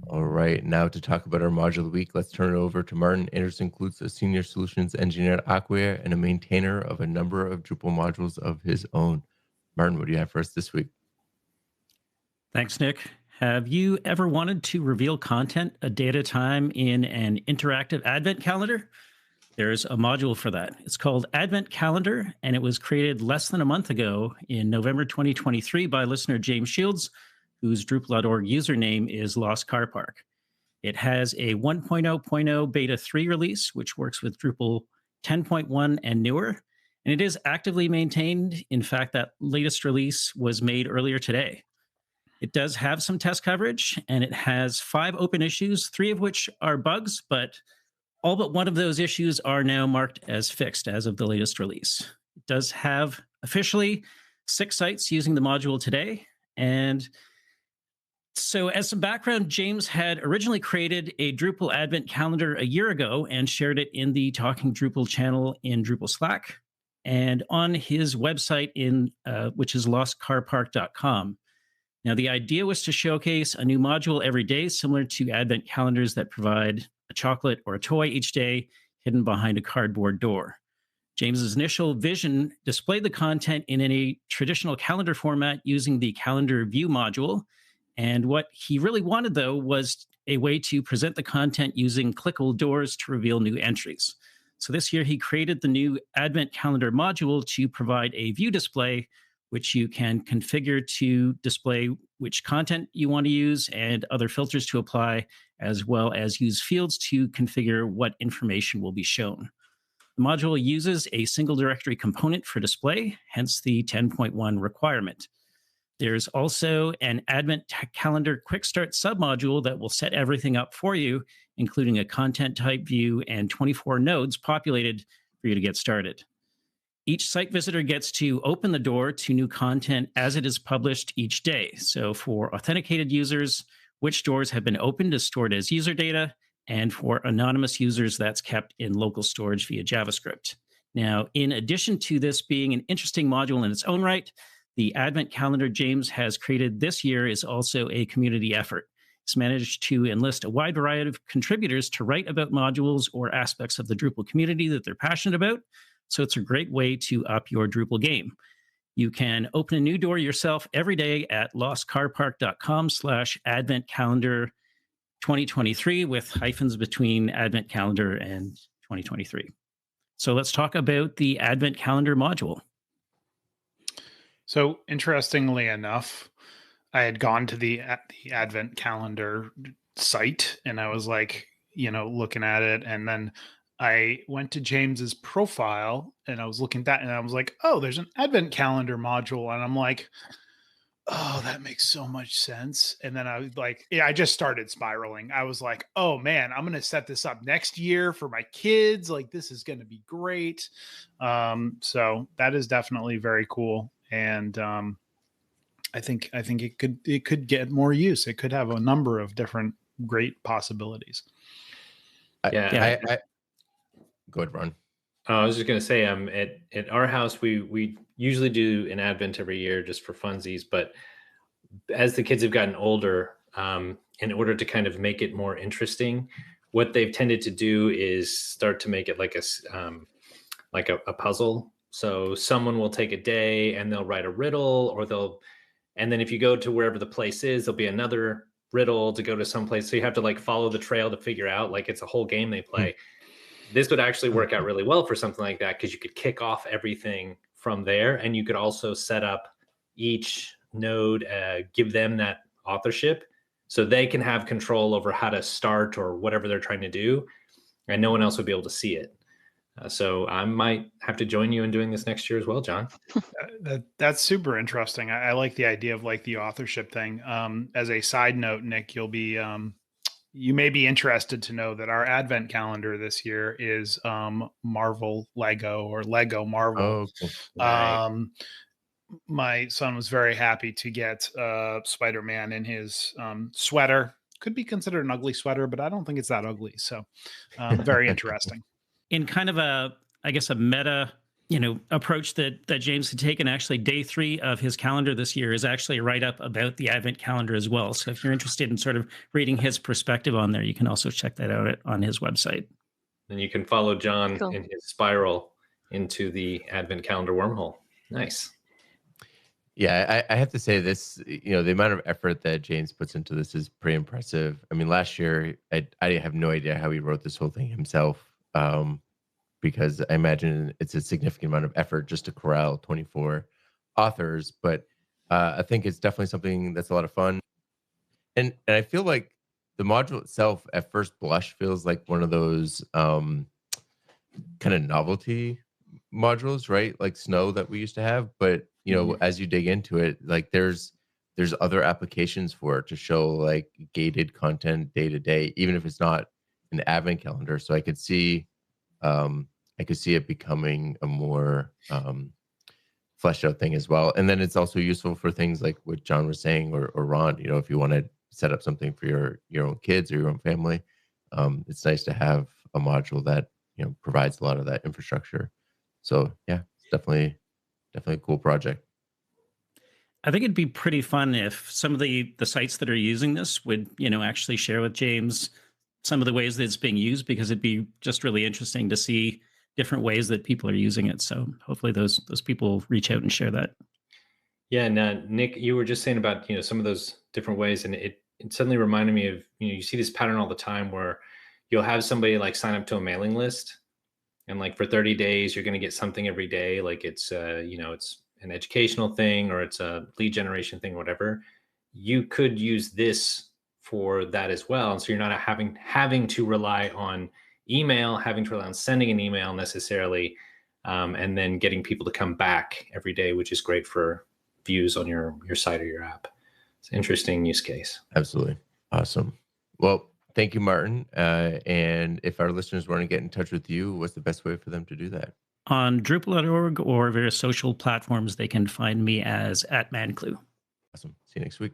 All right, now to talk about our module of the week, let's turn it over to Martin. Anderson includes a senior solutions engineer at Acquia and a maintainer of a number of Drupal modules of his own. Martin, what do you have for us this week? Thanks, Nick. Have you ever wanted to reveal content a day at a time in an interactive Advent calendar? There's a module for that. It's called Advent Calendar, and it was created less than a month ago in November 2023 by listener James Shields, whose Drupal.org username is Lost Car Park. It has a 1.0.0 beta 3 release, which works with Drupal 10.1 and newer, and it is actively maintained. In fact, that latest release was made earlier today. It does have some test coverage, and it has 5 open issues, 3 of which are bugs, but all but one of those issues are now marked as fixed as of the latest release. It does have officially 6 sites using the module today. And so, as some background, James had originally created a Drupal Advent calendar a year ago and shared it in the Talking Drupal channel in Drupal Slack and on his website, which is lostcarpark.com. Now, the idea was to showcase a new module every day, similar to Advent calendars that provide a chocolate or a toy each day hidden behind a cardboard door. James's initial vision displayed the content in a traditional calendar format using the calendar view module. And what he really wanted, though, was a way to present the content using clickable doors to reveal new entries. So this year, he created the new Advent calendar module to provide a view display which you can configure to display which content you want to use and other filters to apply, as well as use fields to configure what information will be shown. The module uses a single directory component for display, hence the 10.1 requirement. There's also an Advent Calendar Quickstart submodule that will set everything up for you, including a content type view and 24 nodes populated for you to get started. Each site visitor gets to open the door to new content as it is published each day. So for authenticated users, which doors have been opened is stored as user data, and for anonymous users, that's kept in local storage via JavaScript. Now, in addition to this being an interesting module in its own right, the Advent calendar James has created this year is also a community effort. It's managed to enlist a wide variety of contributors to write about modules or aspects of the Drupal community that they're passionate about. So it's a great way to up your Drupal game. You can open a new door yourself every day at lostcarpark.com/Advent Calendar 2023 with hyphens between Advent Calendar and 2023. So let's talk about the Advent Calendar module. So interestingly enough, I had gone to the Advent Calendar site and I was like, looking at it, and then I went to James's profile and I was looking at that and I was like, oh, there's an Advent calendar module. And I'm like, oh, that makes so much sense. And then I was like, I just started spiraling. I was like, oh man, I'm going to set this up next year for my kids. Like, this is going to be great. So that is definitely very cool. And, I think it could get more use. It could have a number of different great possibilities. I go ahead, Ron. I was just going to say, at our house, we usually do an Advent every year just for funsies. But as the kids have gotten older, in order to kind of make it more interesting, what they've tended to do is start to make it like a puzzle. So someone will take a day and they'll write a riddle, and then if you go to wherever the place is, there'll be another riddle to go to someplace. So you have to like follow the trail to figure out, like, it's a whole game they play. This would actually work out really well for something like that, because you could kick off everything from there, and you could also set up each node, give them that authorship so they can have control over how to start or whatever they're trying to do, and no one else would be able to see it. So I might have to join you in doing this next year as well, John. That's super interesting. I like the idea of like the authorship thing. As a side note, Nick, you may be interested to know that our Advent calendar this year is Marvel Lego, or Lego Marvel. Oh, cool. Right. My son was very happy to get Spider-Man in his sweater. Could be considered an ugly sweater, but I don't think it's that ugly. So very interesting. In kind of a meta approach that James had taken. Actually, day 3 of his calendar this year is actually a write-up about the Advent calendar as well. So if you're interested in sort of reading his perspective on there, you can also check that out on his website. And you can follow John Cool. in his spiral into the Advent calendar wormhole. Nice. Yeah, I have to say this, the amount of effort that James puts into this is pretty impressive. I mean, last year, I have no idea how he wrote this whole thing himself, because I imagine it's a significant amount of effort just to corral 24 authors. But I think it's definitely something that's a lot of fun. And I feel like the module itself, at first blush, feels like one of those kind of novelty modules, right? Like Snow that we used to have. But as you dig into it, like there's other applications for it to show like gated content day to day, even if it's not an Advent calendar. So I could see it becoming a more fleshed out thing as well. And then it's also useful for things like what John was saying, or Ron, if you want to set up something for your own kids or your own family, it's nice to have a module that provides a lot of that infrastructure. So yeah, it's definitely a cool project. I think it'd be pretty fun if some of the sites that are using this would, actually share with James some of the ways that it's being used, because it'd be just really interesting to see different ways that people are using it. So hopefully those people reach out and share that. Yeah, and Nick, you were just saying about some of those different ways, and it suddenly reminded me of you see this pattern all the time where you'll have somebody like sign up to a mailing list, and like for 30 days you're going to get something every day, like it's it's an educational thing or it's a lead generation thing, whatever. You could use this for that as well, and so you're not having to rely on email, having to rely on sending an email necessarily, and then getting people to come back every day, which is great for views on your site or your app. It's an interesting use case. Absolutely. Awesome. Well, thank you, Martin. And if our listeners want to get in touch with you, what's the best way for them to do that? On Drupal.org or various social platforms, they can find me as @manclue. Awesome. See you next week.